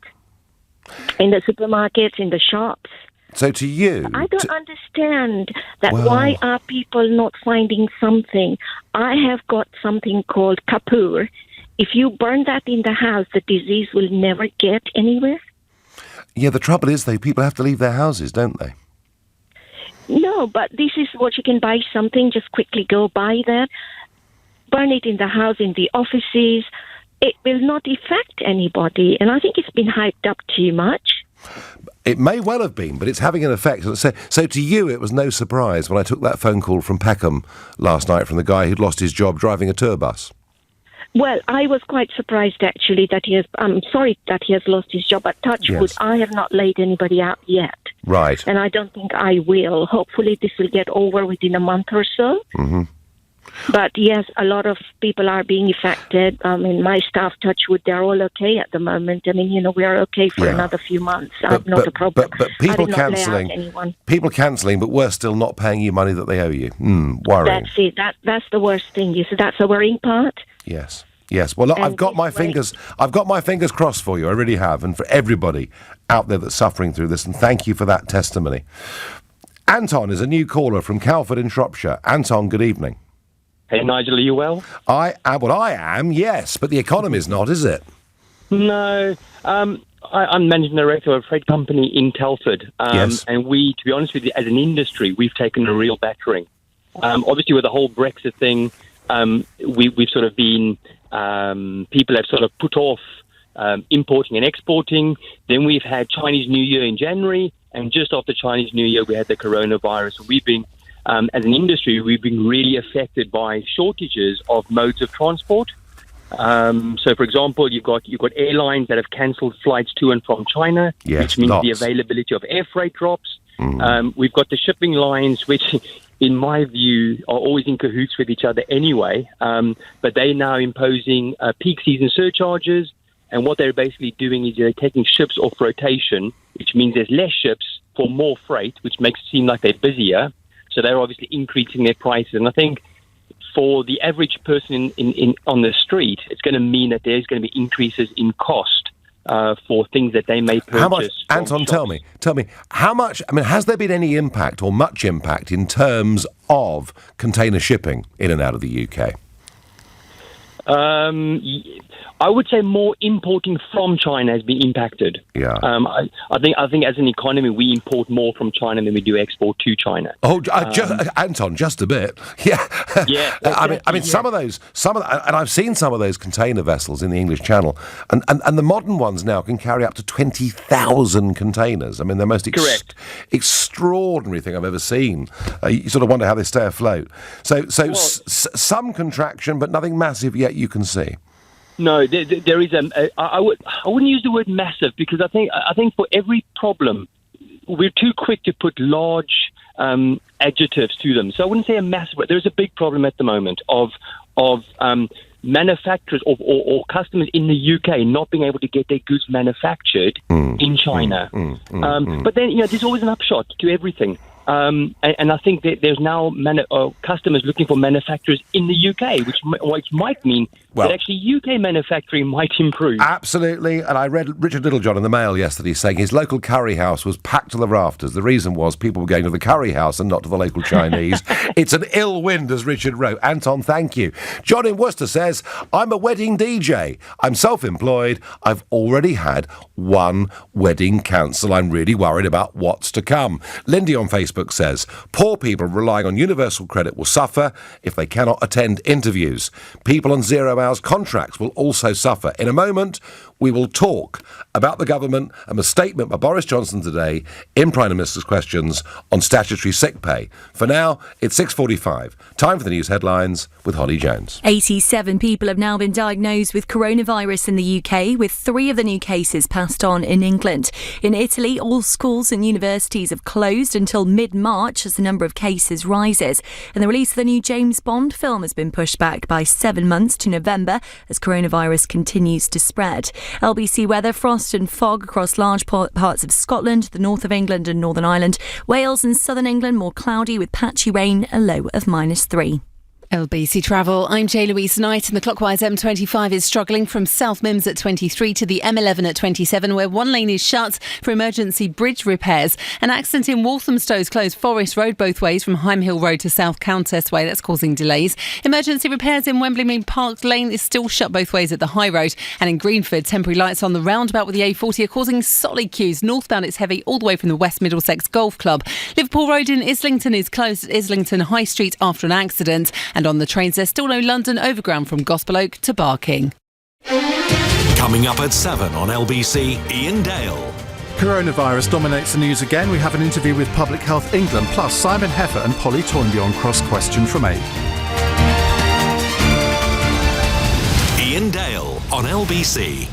in the supermarkets, in the shops. So to you... I don't understand that. Why are people not finding something? I have got something called Kapoor. If you burn that in the house, the disease will never get anywhere. Yeah, the trouble is, though, people have to leave their houses, don't they? No, but this is what you can buy something, just quickly go buy that, burn it in the house, in the offices. It will not affect anybody, and I think it's been hyped up too much. It may well have been, but it's having an effect. So to you, it was no surprise when I took that phone call from Peckham last night from the guy who'd lost his job driving a tour bus. Well, I was quite surprised, actually, that I'm sorry that he has lost his job at Touchwood. Yes. I have not laid anybody out yet. Right. And I don't think I will. Hopefully this will get over within a month or so. Mm-hmm. But yes, a lot of people are being affected. My staff, touch wood, they're all okay at the moment. We're okay for another few months. Not a problem. But people cancelling, but we're still not paying you money that they owe you. Worrying. That's it. That's the worst thing. You see, that's the worrying part. Yes. Well, look, I've got my fingers crossed for you. I really have, and for everybody out there that's suffering through this. And thank you for that testimony. Anton is a new caller from Calford in Shropshire. Anton, good evening. Hey, Nigel, are you well? I am, yes, but the economy's not, is it? No. I'm managing director of a freight company in Telford. Yes. And we, to be honest with you, as an industry, we've taken a real battering. Obviously, with the whole Brexit thing, we've sort of been... people have sort of put off importing and exporting. Then we've had Chinese New Year in January, and just after Chinese New Year, we had the coronavirus. So we've been... as an industry, we've been really affected by shortages of modes of transport. So, for example, you've got airlines that have cancelled flights to and from China, which means the availability of air freight drops. We've got the shipping lines, which, in my view, are always in cahoots with each other anyway. But they're now imposing peak season surcharges, and what they're basically doing is they're taking ships off rotation, which means there's less ships for more freight, which makes it seem like they're busier. So they're obviously increasing their prices. And I think for the average person in on the street, it's going to mean that there's going to be increases in cost for things that they may purchase. How much, Anton, shops. tell me, how much, has there been any impact or much impact in terms of container shipping in and out of the UK? I would say more importing from China has been impacted. Yeah. I think as an economy, we import more from China than we do export to China. Anton, just a bit. Yeah. Yeah. Some of those, and I've seen some of those container vessels in the English Channel, and the modern ones now can carry up to 20,000 containers. The most extraordinary thing I've ever seen. You sort of wonder how they stay afloat. Some contraction, but nothing massive yet you can see. No, there is I wouldn't use the word massive, because I think for every problem we're too quick to put large adjectives to them. So I wouldn't say a massive. There's a big problem at the moment of manufacturers or customers in the UK not being able to get their goods manufactured in China. But then there's always an upshot to everything. And I think that there's now customers looking for manufacturers in the UK, which might mean that actually UK manufacturing might improve. Absolutely. And I read Richard Littlejohn in the Mail yesterday saying his local curry house was packed to the rafters. The reason was people were going to the curry house and not to the local Chinese. It's an ill wind, as Richard wrote. Anton, thank you. John in Worcester says, I'm a wedding DJ. I'm self-employed. I've already had one wedding cancel. I'm really worried about what's to come. Lindy on Facebook says, poor people relying on universal credit will suffer if they cannot attend interviews. People on 0 hours contracts will also suffer. In a moment, we will talk about the government and a statement by Boris Johnson today in Prime Minister's Questions on statutory sick pay. For now, it's 6:45. Time for the news headlines with Holly Jones. 87 people have now been diagnosed with coronavirus in the UK, with 3 of the new cases passed on in England. In Italy, all schools and universities have closed until mid-March as the number of cases rises. And the release of the new James Bond film has been pushed back by 7 months to November as coronavirus continues to spread. LBC weather, frost and fog across large parts of Scotland, the north of England and Northern Ireland. Wales and southern England more cloudy with patchy rain, a low of -3. LBC Travel, I'm J-Louise Knight, and the clockwise M25 is struggling from South Mims at 23 to the M11 at 27, where one lane is shut for emergency bridge repairs. An accident in Walthamstow's closed Forest Road both ways from Higham Road to South Countess Way. That's causing delays. Emergency repairs in Wembley Mean Park Lane is still shut both ways at the High Road. And in Greenford, temporary lights on the roundabout with the A40 are causing solid queues. Northbound it's heavy all the way from the West Middlesex Golf Club. Liverpool Road in Islington is closed at Islington High Street after an accident. And on the trains, there's still no London Overground from Gospel Oak to Barking. Coming up at 7 on LBC, Ian Dale. Coronavirus dominates the news again. We have an interview with Public Health England, plus Simon Heffer and Polly Toynbee on Cross Question from 8. Ian Dale on LBC.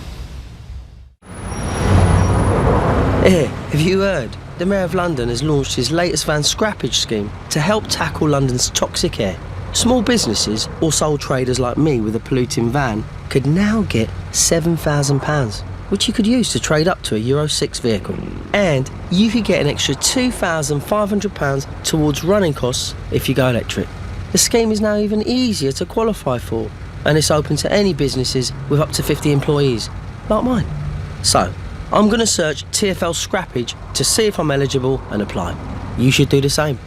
Hey, have you heard? The Mayor of London has launched his latest van scrappage scheme to help tackle London's toxic air. Small businesses or sole traders like me with a polluting van could now get £7,000, which you could use to trade up to a Euro 6 vehicle. And you could get an extra £2,500 towards running costs if you go electric. The scheme is now even easier to qualify for, and it's open to any businesses with up to 50 employees, like mine. So, I'm going to search TfL Scrappage to see if I'm eligible and apply. You should do the same.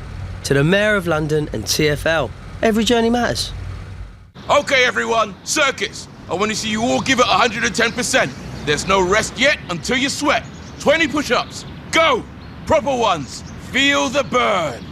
To the Mayor of London and TfL, every journey matters. Okay, everyone, circus. I want to see you all give it 110%. There's no rest yet until you sweat. 20 push-ups. Go! Proper ones. Feel the burn.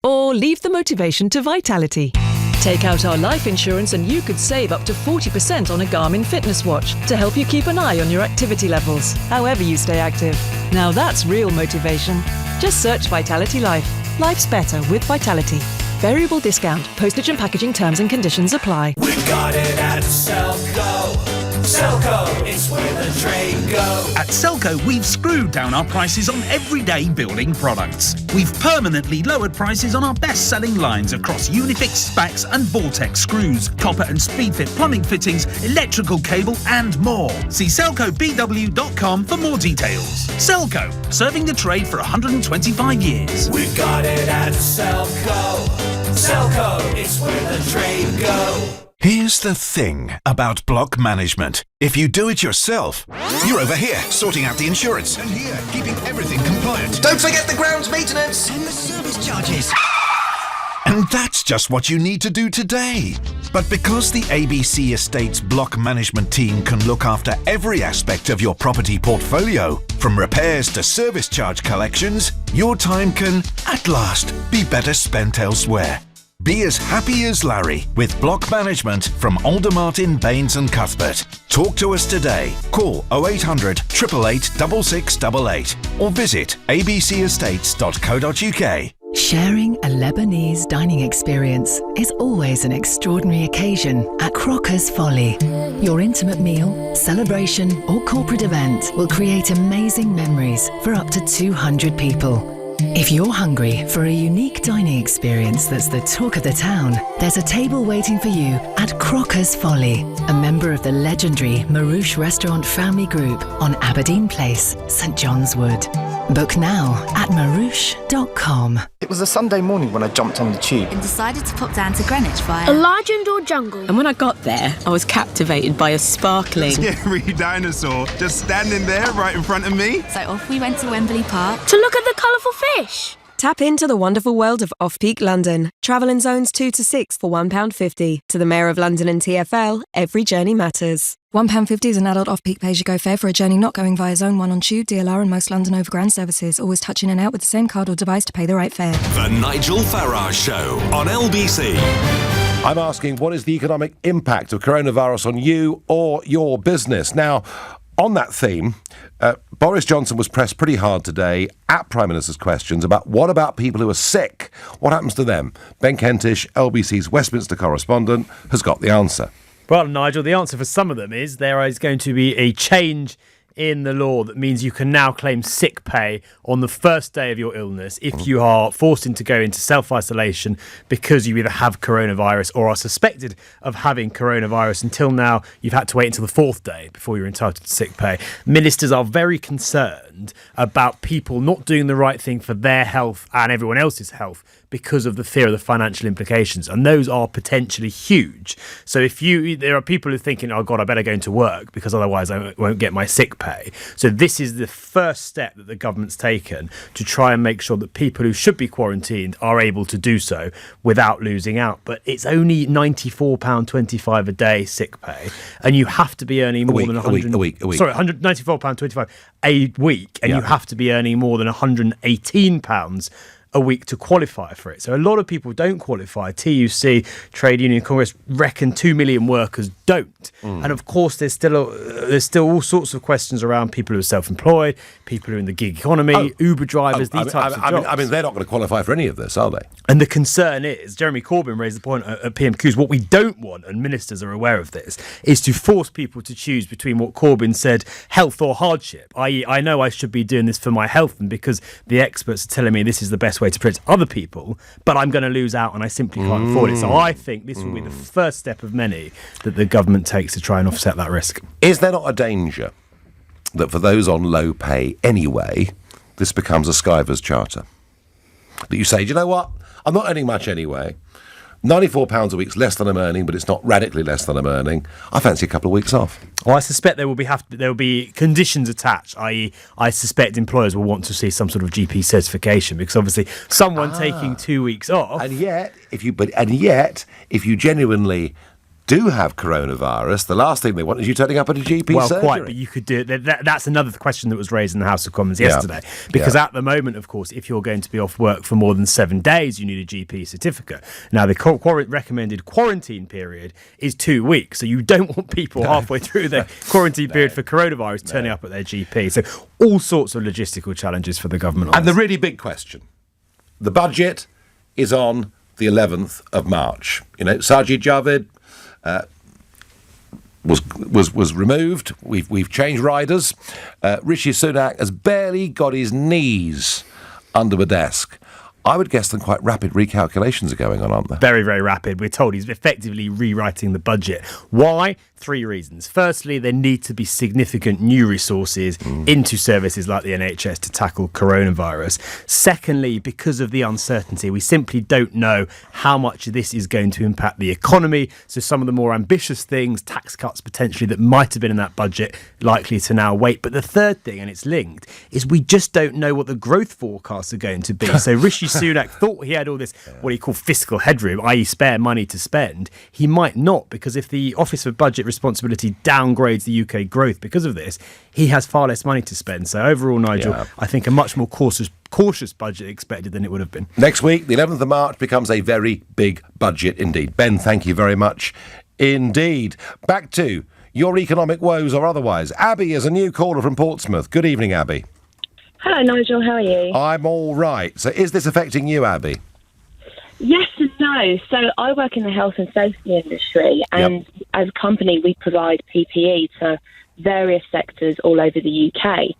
Or leave the motivation to Vitality. Take out our life insurance and you could save up to 40% on a Garmin fitness watch to help you keep an eye on your activity levels, however you stay active. Now that's real motivation. Just search Vitality Life. Life's better with Vitality. Variable discount. Postage and packaging terms and conditions apply. We got it at Selco. Selco, it's where the train goes. At Selco, we've screwed down our prices on everyday building products. We've permanently lowered prices on our best-selling lines across Unifix, Spax and Vortex screws, copper and Speedfit plumbing fittings, electrical cable and more. See selcobw.com for more details. Selco, serving the trade for 125 years. We got it at Selco. Selco, it's where the train goes. Here's the thing about block management. If you do it yourself, you're over here sorting out the insurance. And here, keeping everything compliant. Don't forget the grounds maintenance and the service charges. And that's just what you need to do today. But because the ABC Estates block management team can look after every aspect of your property portfolio, from repairs to service charge collections, your time can, at last, be better spent elsewhere. Be as happy as Larry with block management from Aldermartin, Baines and Cuthbert. Talk to us today. Call 0800 888 6688 or visit abcestates.co.uk. Sharing a Lebanese dining experience is always an extraordinary occasion at Crocker's Folly. Your intimate meal, celebration or corporate event will create amazing memories for up to 200 people. If you're hungry for a unique dining experience that's the talk of the town, there's a table waiting for you at Crocker's Folly, a member of the legendary Marouche Restaurant Family Group on Aberdeen Place, St John's Wood. Book now at marouche.com. It was a Sunday morning when I jumped on the tube and decided to pop down to Greenwich via a large indoor jungle. And when I got there, I was captivated by a sparkling scary dinosaur just standing there right in front of me. So off we went to Wembley Park to look at the colourful fish. Tap into the wonderful world of Off-Peak London. Travel in zones 2 to 6 for £1.50. To the Mayor of London and TfL, every journey matters. £1.50 is an adult off-peak pay-as-you-go fare for a journey not going via Zone 1 on Tube, DLR and most London Overground services. Always touch in and out with the same card or device to pay the right fare. The Nigel Farage Show on LBC. I'm asking, what is the economic impact of coronavirus on you or your business? Now, on that theme, Boris Johnson was pressed pretty hard today at Prime Minister's questions about what about people who are sick? What happens to them? Ben Kentish, LBC's Westminster correspondent, has got the answer. Well, Nigel, the answer for some of them is there is going to be a change in the law that means you can now claim sick pay on the first day of your illness if you are forced to go into self-isolation because you either have coronavirus or are suspected of having coronavirus. Until now, you've had to wait until the fourth day before you're entitled to sick pay. Ministers are very concerned about people not doing the right thing for their health and everyone else's health because of the fear of the financial implications, and those are potentially huge. So there are people who are thinking, oh God, I better go into work because otherwise I won't get my sick pay. So this is the first step that the government's taken to try and make sure that people who should be quarantined are able to do so without losing out. But it's only £94.25 a day sick pay, and you have to be earning more than a week. Sorry, £194.25 a week, and you have to be earning more than £118 a week to qualify for it. So a lot of people don't qualify. TUC, Trade Union Congress, reckon 2 million workers don't. And of course, there's still all sorts of questions around people who are self-employed, people who are in the gig economy, Uber drivers, these types of jobs. I mean, they're not going to qualify for any of this, are they? And the concern is, Jeremy Corbyn raised the point at PMQs, what we don't want, and ministers are aware of this, is to force people to choose between what Corbyn said, health or hardship. I.e., I know I should be doing this for my health, and because the experts are telling me this is the best way way to protect other people, but I'm going to lose out and I simply can't afford it. So I think this will be the first step of many that the government takes to try and offset that risk. Is there not a danger that for those on low pay anyway, this becomes a Skyvers charter? That you say, do you know what? I'm not earning much anyway. £94 a week's less than I'm earning, but it's not radically less than I'm earning. I fancy a couple of weeks off. Well, I suspect there will be conditions attached, i.e. I suspect employers will want to see some sort of GP certification, because obviously someone taking 2 weeks off... And yet, if you genuinely do have coronavirus, the last thing they want is you turning up at a GP surgery. Quite, but you could do it. That's another question that was raised in the House of Commons yesterday. Because at the moment, of course, if you're going to be off work for more than 7 days, you need a GP certificate. Now, the recommended quarantine period is 2 weeks, so you don't want people halfway through their quarantine period for coronavirus turning up at their GP. So all sorts of logistical challenges for the government. And the really big question, the budget is on the 11th of March. You know, Sajid Javid was removed. We've changed riders. Rishi Sunak has barely got his knees under the desk. I would guess some quite rapid recalculations are going on, aren't there? Very, very rapid. We're told he's effectively rewriting the budget. Why? 3 reasons. Firstly, there need to be significant new resources into services like the NHS to tackle coronavirus. Secondly, because of the uncertainty, we simply don't know how much this is going to impact the economy. So some of the more ambitious things, tax cuts potentially that might have been in that budget, likely to now wait. But the third thing, and it's linked, is we just don't know what the growth forecasts are going to be. So Rishi Sunak thought he had all this, what he called fiscal headroom, i.e. spare money to spend. He might not, because if the Office for Budget Responsibility downgrades the UK growth because of this, he has far less money to spend. So overall, Nigel, I think a much more cautious budget expected than it would have been. Next week, the 11th of March, becomes a very big budget indeed. Ben, thank you very much indeed. Back to your economic woes or otherwise. Abby is a new caller from Portsmouth. Good evening, Abby. Hello, Nigel. How are you? I'm all right. So is this affecting you, Abby? Yes and no. So I work in the health and safety industry, and as a company, we provide PPE to various sectors all over the UK.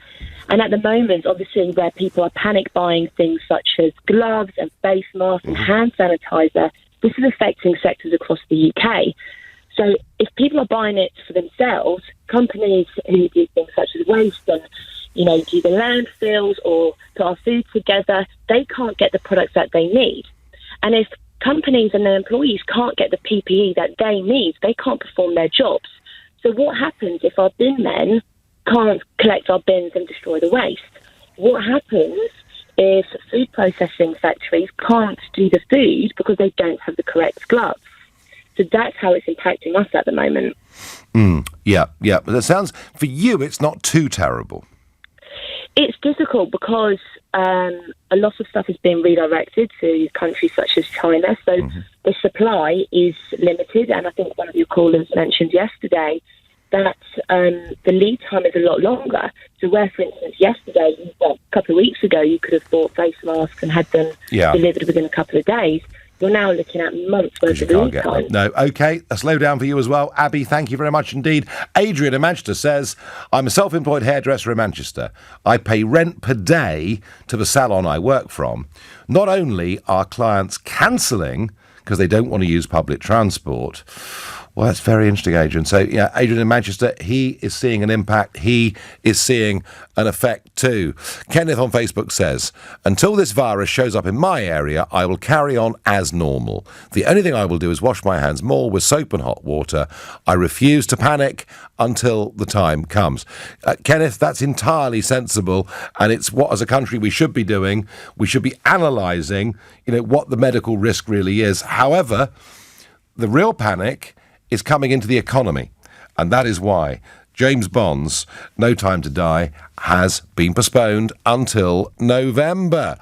And at the moment, obviously, where people are panic buying things such as gloves and face masks and hand sanitizer, this is affecting sectors across the UK. So if people are buying it for themselves, companies who do things such as waste and do the landfills or put our food together, they can't get the products that they need. And if companies and their employees can't get the PPE that they need, they can't perform their jobs. So what happens if our bin men can't collect our bins and destroy the waste? What happens if food processing factories can't do the food because they don't have the correct gloves? So that's how it's impacting us at the moment. Yeah. But it sounds, for you, it's not too terrible. It's difficult because a lot of stuff is being redirected to countries such as China. So the supply is limited. And I think one of your callers mentioned yesterday that the lead time is a lot longer. So where, for instance, yesterday, a couple of weeks ago, you could have bought face masks and had them delivered within a couple of days. You're now looking at months worth of lead time. No, OK, a slowdown for you as well. Abby, thank you very much indeed. Adrian in Manchester says, I'm a self-employed hairdresser in Manchester. I pay rent per day to the salon I work from. Not only are clients cancelling because they don't want to use public transport. Well, that's very interesting, Adrian. So, yeah, Adrian in Manchester, he is seeing an impact. He is seeing an effect too. Kenneth on Facebook says, until this virus shows up in my area, I will carry on as normal. The only thing I will do is wash my hands more with soap and hot water. I refuse to panic until the time comes. Kenneth, that's entirely sensible, and it's what, as a country, we should be doing. We should be analysing, what the medical risk really is. However, the real panic is coming into the economy. And that is why James Bond's No Time to Die has been postponed until November.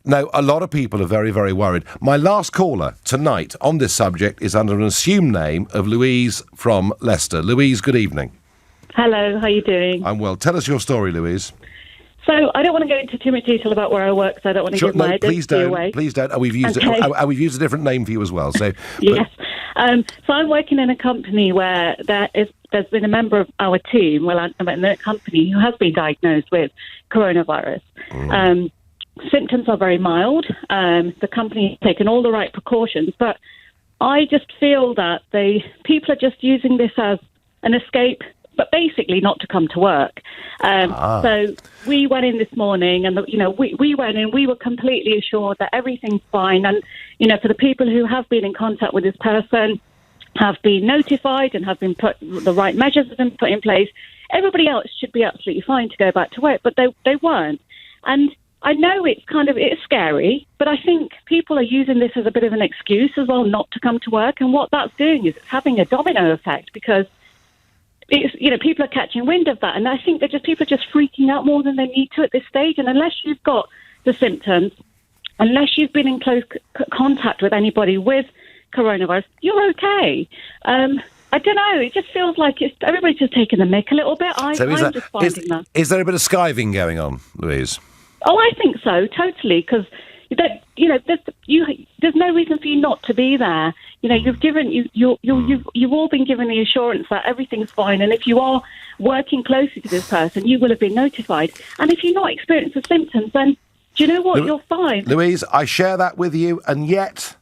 Now, a lot of people are very, very worried. My last caller tonight on this subject is under an assumed name of Louise from Leicester. Louise, good evening. Hello, how are you doing? I'm well. Tell us your story, Louise. So I don't want to go into too much detail about where I work, so I don't want to give my identity away. Please don't. We've used we've used a different name for you as well. So yes. So I'm working in a company where there's been a member of our team, I'm in a company who has been diagnosed with coronavirus. symptoms are very mild. The company has taken all the right precautions, but I just feel that people are just using this as an escape, but basically not to come to work. So we went in this morning, and we went in. We were completely assured that everything's fine, and for the people who have been in contact with this person, have been notified and have been the right measures have been put in place. Everybody else should be absolutely fine to go back to work, but they weren't. And I know it's scary, but I think people are using this as a bit of an excuse as well not to come to work. And what that's doing is it's having a domino effect, because it's, people are catching wind of that. And I think people are just freaking out more than they need to at this stage. And unless you've got the symptoms, unless you've been in close contact with anybody with coronavirus, you're okay. I don't know. It just feels like everybody's just taking the mick a little bit. I'm just finding that. Is there a bit of skiving going on, Louise? Oh, I think so, totally. Because there's no reason for you not to be there. You've all been given the assurance that everything's fine, and if you are working closely to this person, you will have been notified. And if you're not experiencing the symptoms, then do you know what? You're fine. Louise, I share that with you, and yet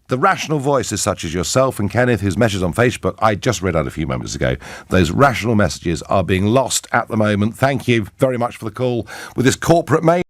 the rational voices such as yourself and Kenneth, whose message on Facebook I just read out a few moments ago, those rational messages are being lost at the moment. Thank you very much for the call with this corporate mail.